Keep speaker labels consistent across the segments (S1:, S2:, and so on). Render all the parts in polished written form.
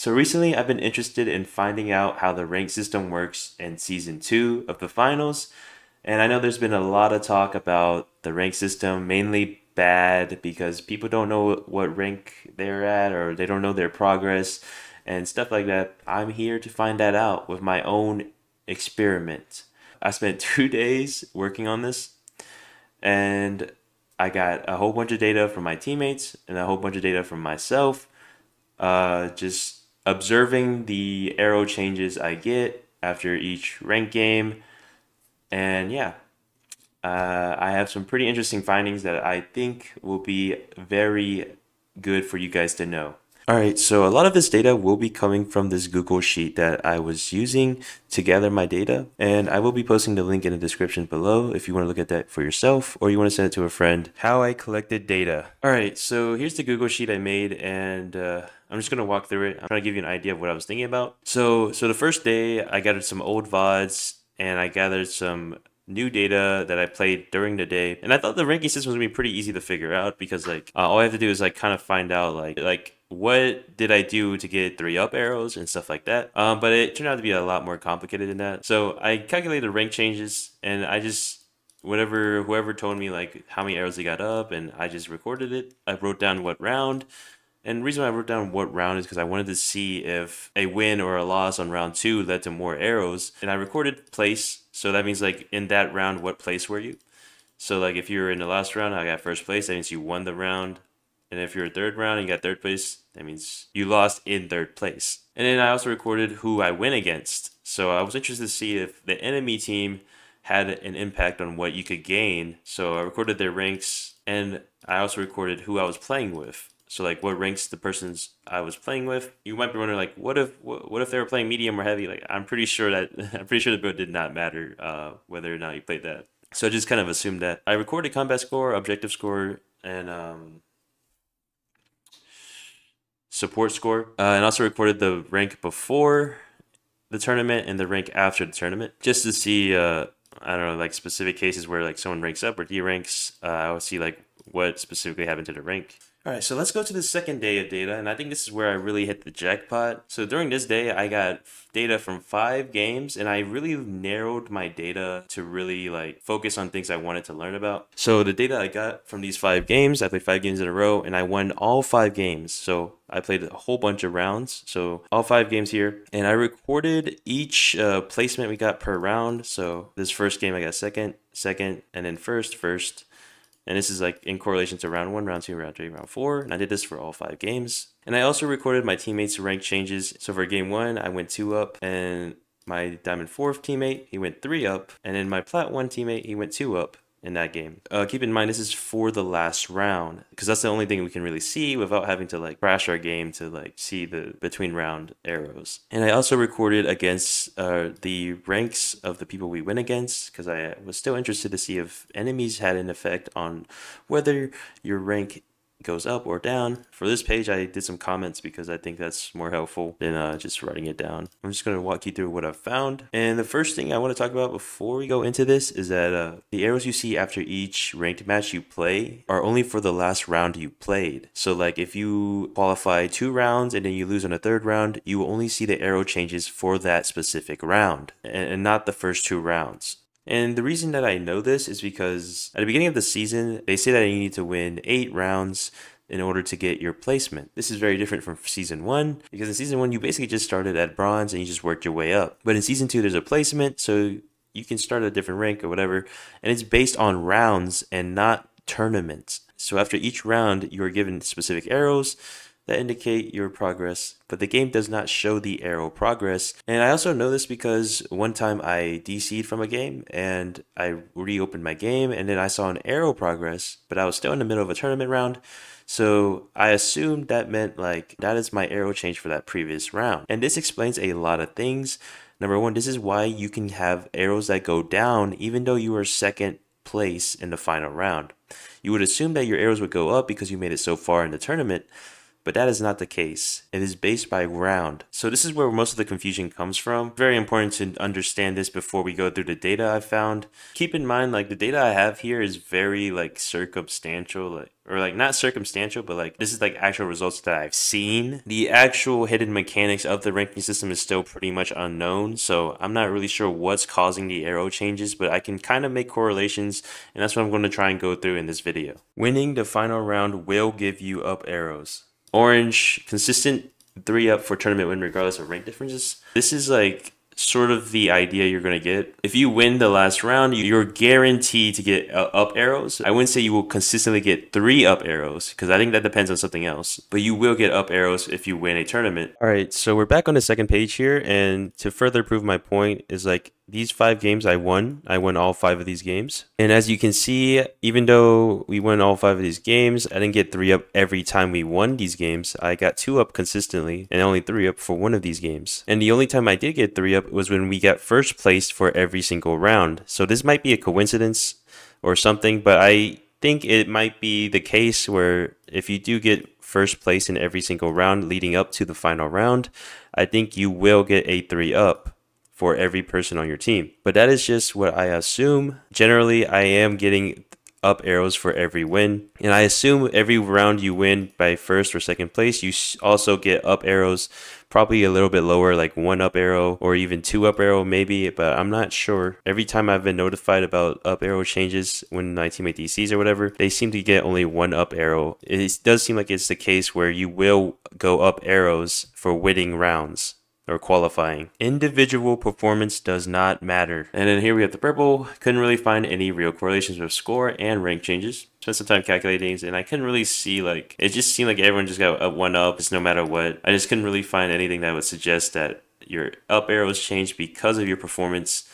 S1: So recently I've been interested in finding out how the rank system works in season 2 of the finals. And I know there's been a lot of talk about the rank system, mainly bad because people don't know what rank they're at or they don't know their progress and stuff like that. I'm here to find that out with my own experiment. I spent 2 days working on this and I got a whole bunch of data from my teammates and a whole bunch of data from myself, just observing the arrow changes I get after each rank game. And yeah, I have some pretty interesting findings that I think will be very good for you guys to know. All right, so a lot of this data will be coming from this Google Sheet that I was using to gather my data, and I will be posting the link in the description below if you want to look at that for yourself or you want to send it to a friend. How I collected data. All right, so here's the Google Sheet I made, and I'm just gonna walk through it. I'm trying to give you an idea of what I was thinking about. So the first day, I gathered some old VODs, and I gathered some new data that I played during the day. And I thought the ranking system was gonna be pretty easy to figure out because like all I have to do is like kind of find out like what did I do to get 3-up arrows and stuff like that. But it turned out to be a lot more complicated than that. So I calculated the rank changes and I just whoever told me like how many arrows they got up and I just recorded it. I wrote down what round. And the reason why I wrote down what round is because I wanted to see if a win or a loss on round 2 led to more arrows. And I recorded place, so that means like in that round, what place were you? So like if you were in the last round, I got first place, that means you won the round. And if you're third round and you got third place, that means you lost in third place. And then I also recorded who I win against. So I was interested to see if the enemy team had an impact on what you could gain. So I recorded their ranks and I also recorded who I was playing with. So like what ranks the persons I was playing with. You might be wondering like what if they were playing medium or heavy? Like I'm pretty sure the build did not matter whether or not you played that. So I just kind of assumed that. I recorded combat score, objective score, and support score, and also recorded the rank before the tournament and the rank after the tournament, just to see I don't know, like specific cases where like someone ranks up or deranks. I will see like what specifically happened to the rank. All right, so let's go to the second day of data, and I think this is where I really hit the jackpot. So during this day, I got data from 5 games, and I really narrowed my data to really like focus on things I wanted to learn about. So the data I got from these 5 games, I played 5 games in a row, and I won all 5 games. So I played a whole bunch of rounds, so all 5 games here, and I recorded each placement we got per round. So this first game I got second, and then first. And this is like in correlation to round 1, round 2, round 3, round 4. And I did this for all 5 games. And I also recorded my teammates' rank changes. So for game 1, I went 2 up. And my Diamond 4 teammate, he went 3 up. And then my Plat 1 teammate, he went 2 up in that game. Keep in mind, this is for the last round, because that's the only thing we can really see without having to like crash our game to like see the between round arrows. And I also recorded against the ranks of the people we went against, because I was still interested to see if enemies had an effect on whether your rank goes up or down. For this page, I did some comments because I think that's more helpful than just writing it down. I'm just going to walk you through what I've found. And the first thing I want to talk about before we go into this is that the arrows you see after each ranked match you play are only for the last round you played. So like if you qualify 2 rounds and then you lose on the 3rd round, you will only see the arrow changes for that specific round and not the first 2 rounds. And the reason that I know this is because at the beginning of the season, they say that you need to win 8 rounds in order to get your placement. This is very different from season 1, because in season 1, you basically just started at bronze and you just worked your way up. But in season 2, there's a placement, so you can start at a different rank or whatever, and it's based on rounds and not tournaments. So after each round, you are given specific arrows that indicate your progress, but the game does not show the arrow progress. And I also know this because one time I DC'd from a game and I reopened my game and then I saw an arrow progress, but I was still in the middle of a tournament round. So I assumed that meant like that is my arrow change for that previous round. And this explains a lot of things. Number 1, this is why you can have arrows that go down even though you are second place in the final round. You would assume that your arrows would go up because you made it so far in the tournament, but that is not the case. It is based by round. So this is where most of the confusion comes from. Very important to understand this before we go through the data I've found. Keep in mind, like, the data I have here is very like circumstantial, like not circumstantial, but like this is like actual results that I've seen. The actual hidden mechanics of the ranking system is still pretty much unknown, so I'm not really sure what's causing the arrow changes, but I can kind of make correlations, and that's what I'm going to try and go through in this video. Winning the final round will give you up arrows. Orange, consistent 3 up for tournament win regardless of rank differences. This is like sort of the idea you're going to get. If you win the last round, you're guaranteed to get up arrows. I wouldn't say you will consistently get 3 up arrows, because I think that depends on something else, but you will get up arrows if you win a tournament. All right, so we're back on the second page here, and to further prove my point is like these 5 games I won all 5 of these games. And as you can see, even though we won all 5 of these games, I didn't get 3 up every time we won these games. I got 2 up consistently and only 3 up for one of these games. And the only time I did get 3 up was when we got first place for every single round. So this might be a coincidence or something, but I think it might be the case where if you do get first place in every single round leading up to the final round, I think you will get a 3 up for every person on your team. But that is just what I assume. Generally, I am getting up arrows for every win, and I assume every round you win by first or second place, you also get up arrows, probably a little bit lower, like 1 up arrow or even 2 up arrow maybe, but I'm not sure. Every time I've been notified about up arrow changes when my teammate DCs or whatever, they seem to get only 1 up arrow. It does seem like it's the case where you will go up arrows for winning rounds or qualifying. Individual performance does not matter. And then here we have the purple. Couldn't really find any real correlations with score and rank changes. Spent some time calculating things, and I couldn't really see, like, it just seemed like everyone just got a 1 up, just no matter what. I just couldn't really find anything that would suggest that your up arrows changed because of your performance.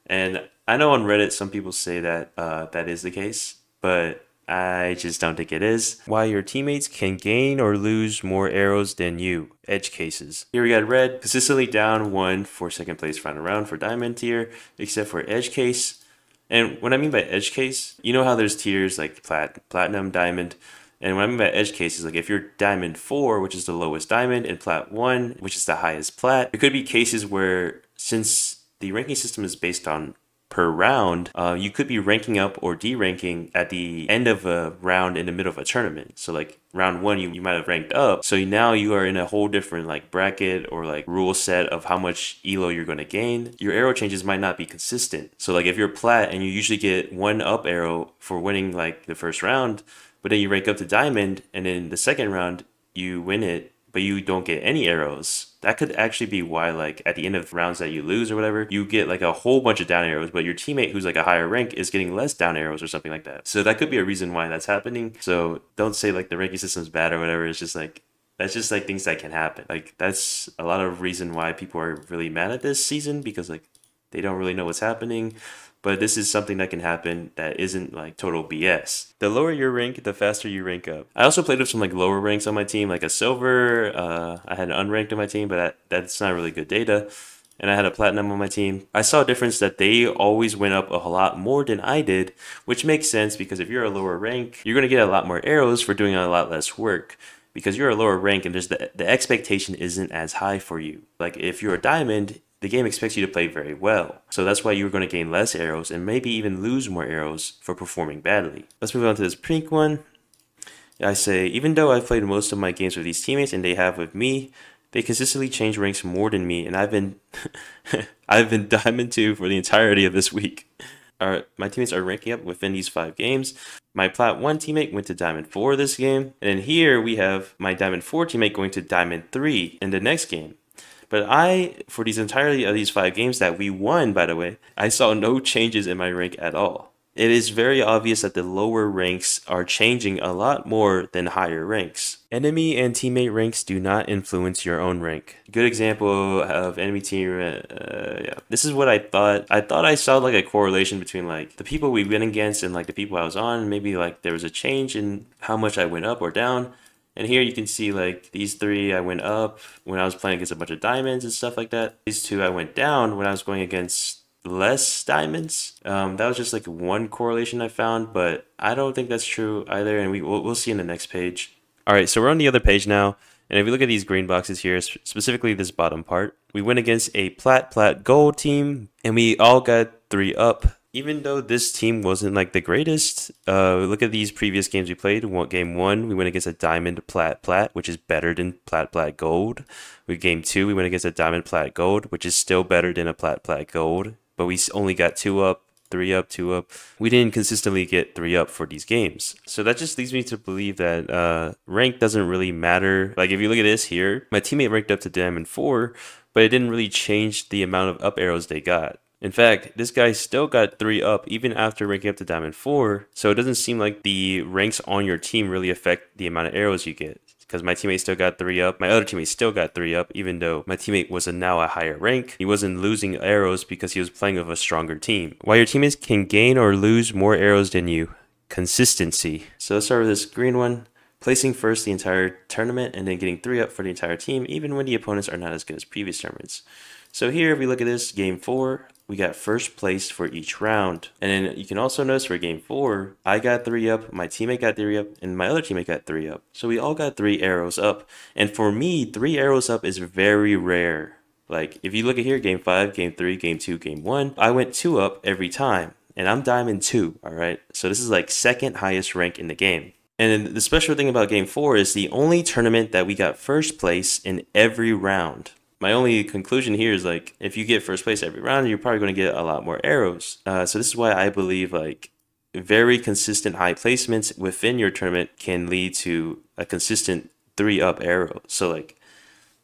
S1: And I know on Reddit some people say that that is the case, but I just don't think it is. Why your teammates can gain or lose more arrows than you. Edge cases. Here we got red, consistently down 1 for second place final round for diamond tier, except for edge case. And what I mean by edge case, you know how there's tiers like platinum, diamond, and what I mean by edge case is like if you're diamond 4, which is the lowest diamond, and plat 1, which is the highest plat, there could be cases where, since the ranking system is based on per round, you could be ranking up or deranking at the end of a round in the middle of a tournament. So like round 1, you might have ranked up, so now you are in a whole different like bracket or like rule set of how much elo you're going to gain. Your arrow changes might not be consistent. So like if you're plat and you usually get 1 up arrow for winning like the first round, but then you rank up to diamond and then the second round you win it, but you don't get any arrows. That could actually be why, like, at the end of rounds that you lose or whatever, you get like a whole bunch of down arrows, but your teammate who's like a higher rank is getting less down arrows or something like that. So that could be a reason why that's happening. So don't say like the ranking system is bad or whatever. It's just like, that's just like things that can happen. Like, that's a lot of reason why people are really mad at this season, because like they don't really know what's happening. But this is something that can happen that isn't like total BS. The lower your rank, the faster you rank up. I also played with some like lower ranks on my team, like a silver. I had an unranked on my team, but that's not really good data. And I had a platinum on my team. I saw a difference that they always went up a lot more than I did, which makes sense because if you're a lower rank, you're going to get a lot more arrows for doing a lot less work. Because you're a lower rank and there's the expectation isn't as high for you. Like if you're a diamond, the game expects you to play very well. So that's why you're going to gain less arrows and maybe even lose more arrows for performing badly. Let's move on to this pink one. I say, even though I've played most of my games with these teammates and they have with me, they consistently change ranks more than me, and I've been I've been Diamond 2 for the entirety of this week. My teammates are ranking up within these 5 games. My Plat 1 teammate went to Diamond 4 this game. And then here we have my Diamond 4 teammate going to Diamond 3 in the next game. But for these entirety of these 5 games that we won, by the way, I saw no changes in my rank at all. It is very obvious that the lower ranks are changing a lot more than higher ranks. Enemy and teammate ranks do not influence your own rank. Good example of enemy team, yeah. This is what I thought. I thought I saw like a correlation between like the people we went against and like the people I was on. Maybe like there was a change in how much I went up or down. And here you can see like these 3 I went up when I was playing against a bunch of diamonds and stuff like that. These 2 I went down when I was going against less diamonds. That was just like one correlation I found, but I don't think that's true either, and we'll see in the next page. All right, so we're on the other page now. And if we look at these green boxes here, specifically this bottom part, we went against a plat gold team and we all got 3 up. Even though this team wasn't like the greatest, look at these previous games we played. Game 1, we went against a diamond plat, which is better than plat gold. Game 2, we went against a diamond plat gold, which is still better than a plat gold. But we only got 2 up. 3 up, 2 up. We didn't consistently get 3 up for these games. So that just leads me to believe that rank doesn't really matter. Like if you look at this here, my teammate ranked up to Diamond 4, but it didn't really change the amount of up arrows they got. In fact, this guy still got 3 up even after ranking up to Diamond 4, so it doesn't seem like the ranks on your team really affect the amount of arrows you get. Because my teammate still got 3 up. My other teammate still got 3 up, even though my teammate was now a higher rank. He wasn't losing arrows because he was playing with a stronger team. While your teammates can gain or lose more arrows than you. Consistency. So let's start with this green one. Placing first the entire tournament and then getting 3 up for the entire team, even when the opponents are not as good as previous tournaments. So here, if we look at this, game 4, we got first place for each round. And then you can also notice for game 4, I got 3 up, my teammate got 3 up, and my other teammate got 3 up. So we all got 3 arrows up. And for me, 3 arrows up is very rare. Like, if you look at here, game 5, game 3, game 2, game 1, I went 2 up every time. And I'm Diamond 2, alright? So this is like second highest rank in the game. And then the special thing about game 4 is the only tournament that we got first place in every round. My only conclusion here is like, if you get first place every round, you're probably going to get a lot more arrows. So this is why I believe like very consistent high placements within your tournament can lead to a consistent 3 up arrow. So like,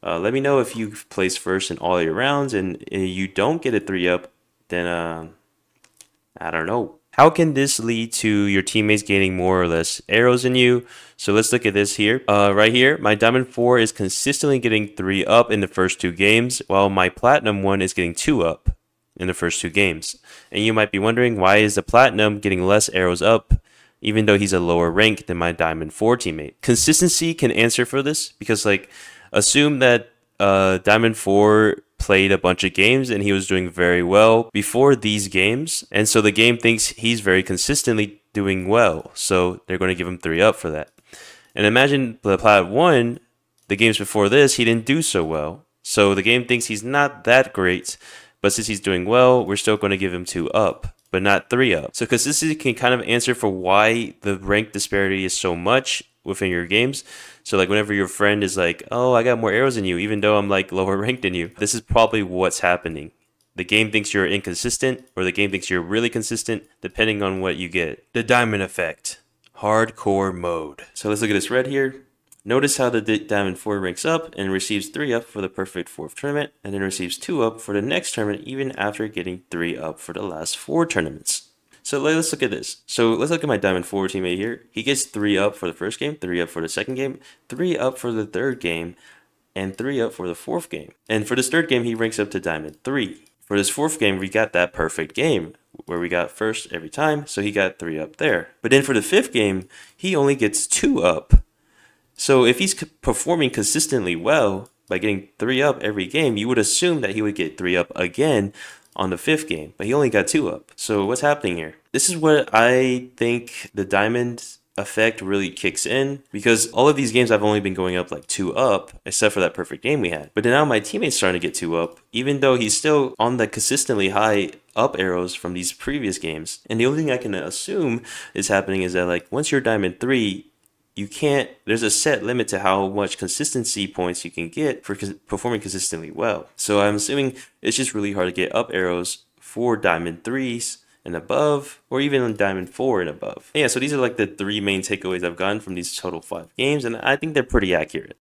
S1: let me know if you place first in all your rounds and you don't get a 3 up, then I don't know. How can this lead to your teammates gaining more or less arrows than you? So let's look at this here. Right here, my Diamond 4 is consistently getting 3 up in the first 2 games, while my Platinum 1 is getting 2 up in the first 2 games. And you might be wondering, why is the Platinum getting less arrows up, even though he's a lower rank than my Diamond 4 teammate? Consistency can answer for this, because like, assume that Diamond 4 played a bunch of games and he was doing very well before these games, and so the game thinks he's very consistently doing well, so they're going to give him 3 up for that. And imagine the Plat 1, the games before this, he didn't do so well, so the game thinks he's not that great, but since he's doing well, we're still going to give him 2 up, but not 3 up. So consistency can kind of answer for why the rank disparity is so much within your games. So like whenever your friend is like, oh, I got more arrows than you, even though I'm like lower ranked than you, this is probably what's happening. The game thinks you're inconsistent, or the game thinks you're really consistent, depending on what you get. The diamond effect. Hardcore mode. So let's look at this red here. Notice how the Diamond 4 ranks up and receives 3 up for the perfect 4th tournament, and then receives 2 up for the next tournament, even after getting 3 up for the last 4 tournaments. So let's look at this. So let's look at my Diamond 4 teammate here. He gets 3 up for the first game, 3 up for the second game, 3 up for the third game, and 3 up for the 4th game. And for this third game, he ranks up to Diamond 3. For this 4th game, we got that perfect game where we got first every time, so he got 3 up there. But then for the 5th game, he only gets 2 up. So if he's performing consistently well by getting 3 up every game, you would assume that he would get 3 up again on the 5th game, but he only got 2 up. So what's happening here? This is what I think the diamond effect really kicks in, because all of these games I've only been going up like 2 up, except for that perfect game we had. But now my teammate's starting to get 2 up, even though he's still on the consistently high up arrows from these previous games. And the only thing I can assume is happening is that like once you're Diamond 3, you can't, there's a set limit to how much consistency points you can get for performing consistently well. So I'm assuming it's just really hard to get up arrows for Diamond 3s and above, or even on Diamond 4 and above. Yeah, so these are like the 3 main takeaways I've gotten from these total 5 games, and I think they're pretty accurate.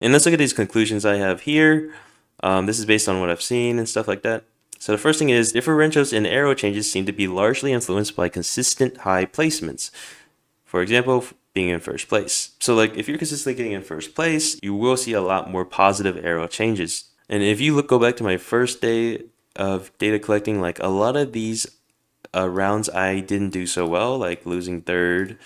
S1: And let's look at these conclusions I have here. This is based on what I've seen and stuff like that. So the first thing is, differentials in arrow changes seem to be largely influenced by consistent high placements. For example, being in first place. So like if you're consistently getting in first place, you will see a lot more positive arrow changes. And if you go back to my first day of data collecting, like a lot of these rounds I didn't do so well, like losing third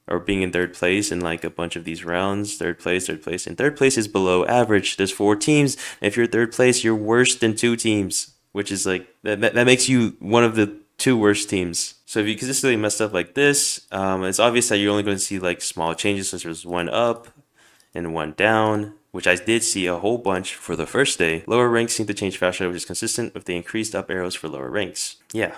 S1: or being in third place in like a bunch of these rounds, third place, and third place is below average. There's 4 teams. If you're third place, you're worse than 2 teams, which is like, that makes you one of the two worst teams. So if you consistently mess up like this, it's obvious that you're only going to see like small changes, such as one up and one down, which I did see a whole bunch for the first day. Lower ranks seem to change faster, which is consistent with the increased up arrows for lower ranks. Yeah,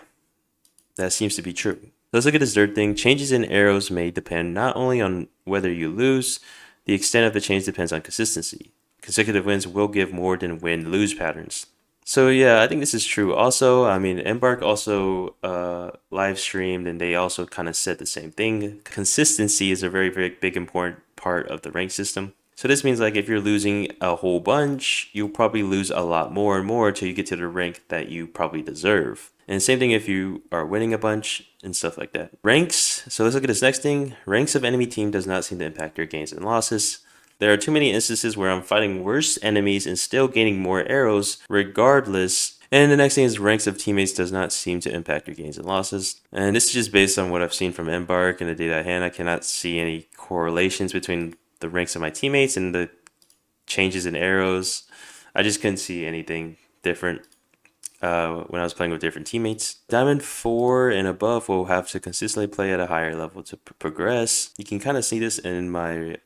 S1: that seems to be true. Let's look at this third thing. Changes in arrows may depend not only on whether you lose, the extent of the change depends on consistency. Consecutive wins will give more than win-lose patterns. So yeah, I think this is true. Also, I mean, Embark also live streamed, and they also kind of said the same thing. Consistency is a very, very big, important part of the rank system. So this means like if you're losing a whole bunch, you'll probably lose a lot more and more till you get to the rank that you probably deserve. And same thing if you are winning a bunch and stuff like that. Ranks. So let's look at this next thing. Ranks of enemy team does not seem to impact your gains and losses. There are too many instances where I'm fighting worse enemies and still gaining more arrows regardless. And the next thing is ranks of teammates does not seem to impact your gains and losses. And this is just based on what I've seen from Embark and the data at hand. I cannot see any correlations between the ranks of my teammates and the changes in arrows. I just couldn't see anything different when I was playing with different teammates. Diamond 4 and above will have to consistently play at a higher level to progress. You can kind of see this in my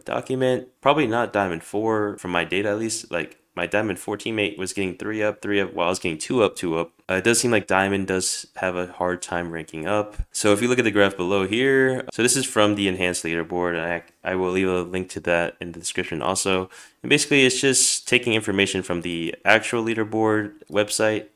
S1: document. Probably not Diamond 4 from my data at least. Like my Diamond 4 teammate was getting 3 up while I was getting 2 up. It does seem like Diamond does have a hard time ranking up. So if you look at the graph below here, so this is from the enhanced leaderboard. I will leave a link to that in the description also. And basically it's just taking information from the actual leaderboard website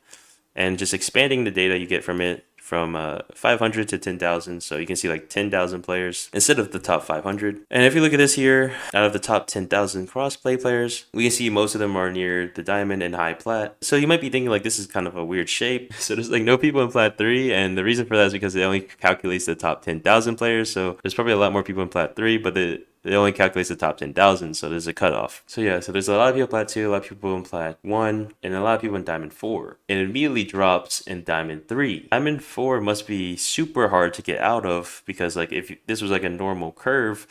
S1: and just expanding the data you get from it from 500 to 10,000. So you can see like 10,000 players instead of the top 500. And if you look at this here, out of the top 10,000 crossplay players, we can see most of them are near the diamond and high plat. So you might be thinking like this is kind of a weird shape. So there's like no people in plat 3. And the reason for that is because it only calculates the top 10,000 players. So there's probably a lot more people in plat 3, but it only calculates the top 10,000, so there's a cutoff. So yeah, so there's a lot of people in Plat 2, a lot of people in Plat 1, and a lot of people in Diamond 4. It immediately drops in Diamond 3. Diamond 4 must be super hard to get out of, because like if this was like a normal curve,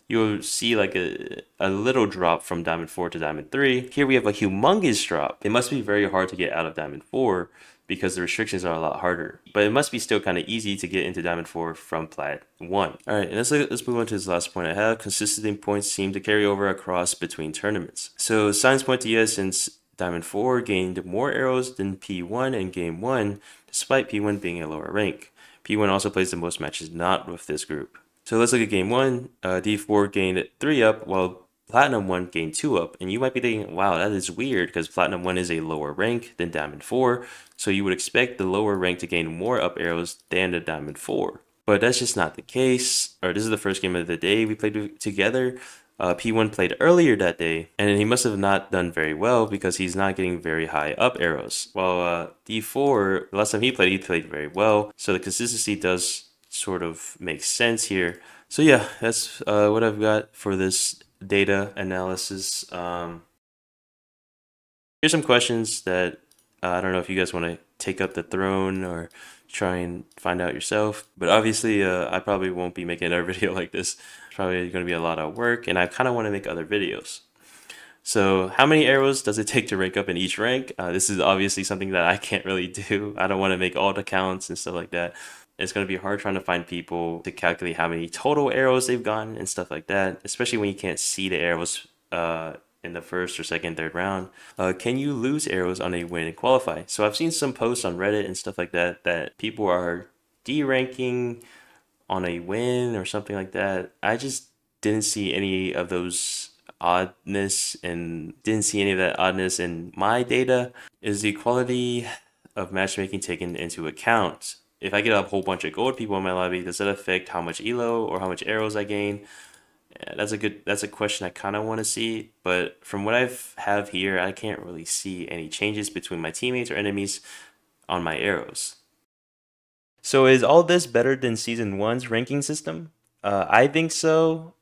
S1: you'll see like a little drop from Diamond 4 to Diamond 3. Here we have a humongous drop. It must be very hard to get out of Diamond 4, because the restrictions are a lot harder. But it must be still kind of easy to get into Diamond 4 from Plat 1. Alright, and let's move on to this last point I have. Consistency points seem to carry over across between tournaments. So Science Point to US since Diamond 4 gained more arrows than P1 in Game 1, despite P1 being a lower rank. P1 also plays the most matches not with this group. So let's look at Game 1. D4 gained 3 up, while Platinum 1 gained 2 up, and you might be thinking, wow, that is weird because Platinum 1 is a lower rank than Diamond 4, so you would expect the lower rank to gain more up arrows than the Diamond 4. But that's just not the case. This is the first game of the day we played together. P1 played earlier that day, and he must have not done very well because he's not getting very high up arrows. While D4, the last time he played very well, so the consistency does sort of make sense here. So yeah, that's what I've got for this data analysis. Here's some questions that I don't know if you guys want to take up the throne or try and find out yourself, but obviously I probably won't be making another video like this. It's probably going to be a lot of work, and I kind of want to make other videos. So how many arrows does it take to rank up in each rank? This is obviously something that I can't really do. I don't want to make all the counts and stuff like that. It's going to be hard trying to find people to calculate how many total arrows they've gotten and stuff like that, especially when you can't see the arrows in the first or second, third round. Can you lose arrows on a win and qualify? So I've seen some posts on Reddit and stuff like that that people are D-ranking on a win or something like that. I just didn't see any of those oddness and didn't see any of that oddness in my data. Is the quality of matchmaking taken into account? If I get a whole bunch of gold people in my lobby, does that affect how much elo or how much arrows I gain? Yeah, that's a question I kind of want to see, but from what I have here, I can't really see any changes between my teammates or enemies on my arrows. So is all this better than Season 1's ranking system? I think so,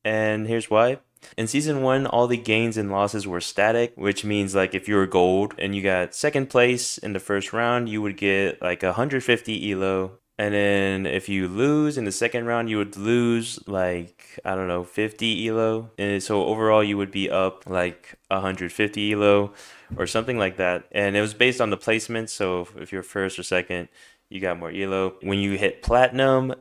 S1: and here's why. In Season 1, all the gains and losses were static, which means like if you were gold and you got second place in the first round, you would get like 150 elo. And then if you lose in the second round, you would lose like, I don't know, 50 elo. And so overall, you would be up like 150 elo or something like that. And it was based on the placement. So if you're first or second, you got more elo. When you hit platinum,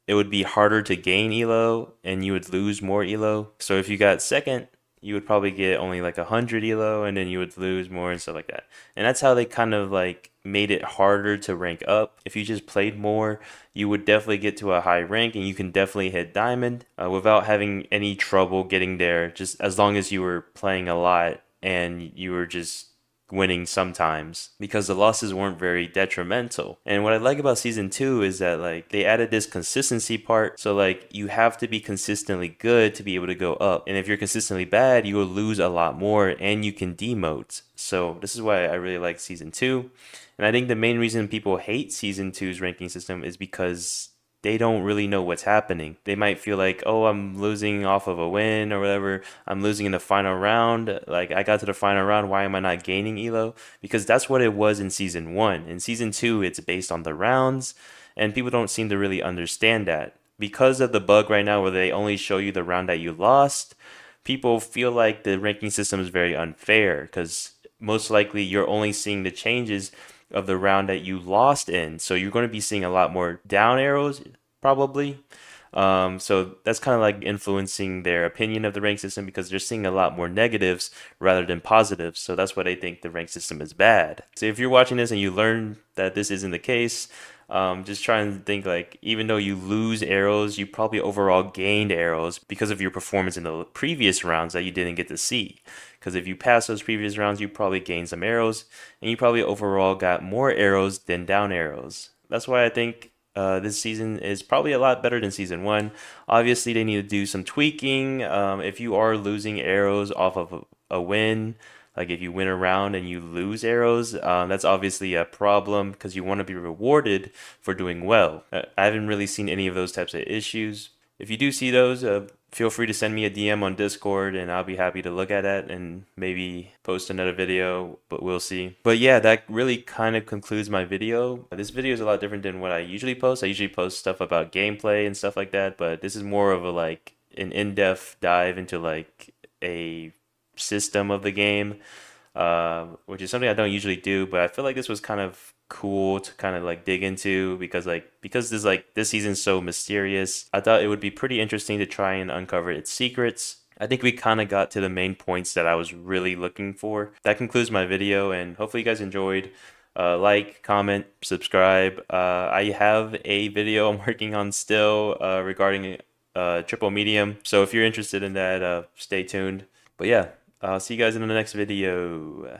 S1: it would be harder to gain elo and you would lose more elo. So if you got second, you would probably get only like 100 elo and then you would lose more and stuff like that. And that's how they kind of like made it harder to rank up. If you just played more, you would definitely get to a high rank and you can definitely hit diamond without having any trouble getting there, just as long as you were playing a lot and you were just winning sometimes, because the losses weren't very detrimental. And what I like about season 2 is that like they added this consistency part. So like you have to be consistently good to be able to go up. And if you're consistently bad, you will lose a lot more and you can demote. So this is why I really like season 2. And I think the main reason people hate season two's ranking system is because they don't really know what's happening. They might feel like, oh, I'm losing off of a win or whatever. I'm losing in the final round. Like, I got to the final round. Why am I not gaining elo? Because that's what it was in season 1. In season 2, it's based on the rounds, and people don't seem to really understand that. Because of the bug right now where they only show you the round that you lost, people feel like the ranking system is very unfair because most likely you're only seeing the changes of the round that you lost in. So you're going to be seeing a lot more down arrows, probably. So that's kind of like influencing their opinion of the rank system because they're seeing a lot more negatives rather than positives. So that's why they think the rank system is bad. So if you're watching this and you learn that this isn't the case, just try and think like, even though you lose arrows, you probably overall gained arrows because of your performance in the previous rounds that you didn't get to see. Because if you pass those previous rounds, you probably gained some arrows, and you probably overall got more arrows than down arrows. That's why I think this season is probably a lot better than season 1. Obviously, they need to do some tweaking. If you are losing arrows off of a win, like if you win a round and you lose arrows, that's obviously a problem because you want to be rewarded for doing well. I haven't really seen any of those types of issues. If you do see those, feel free to send me a DM on Discord and I'll be happy to look at that and maybe post another video, but we'll see. But yeah, that really kind of concludes my video. This video is a lot different than what I usually post. I usually post stuff about gameplay and stuff like that, but this is more of a like an in-depth dive into like a system of the game, which is something I don't usually do, but I feel like this was kind of cool to kind of like dig into because this season's so mysterious. I thought it would be pretty interesting to try and uncover its secrets. I think we kind of got to the main points that I was really looking for. That concludes my video, and hopefully you guys enjoyed. Like, comment, subscribe. I have a video I'm working on still regarding triple medium, so if you're interested in that, stay tuned. But yeah, I'll see you guys in the next video.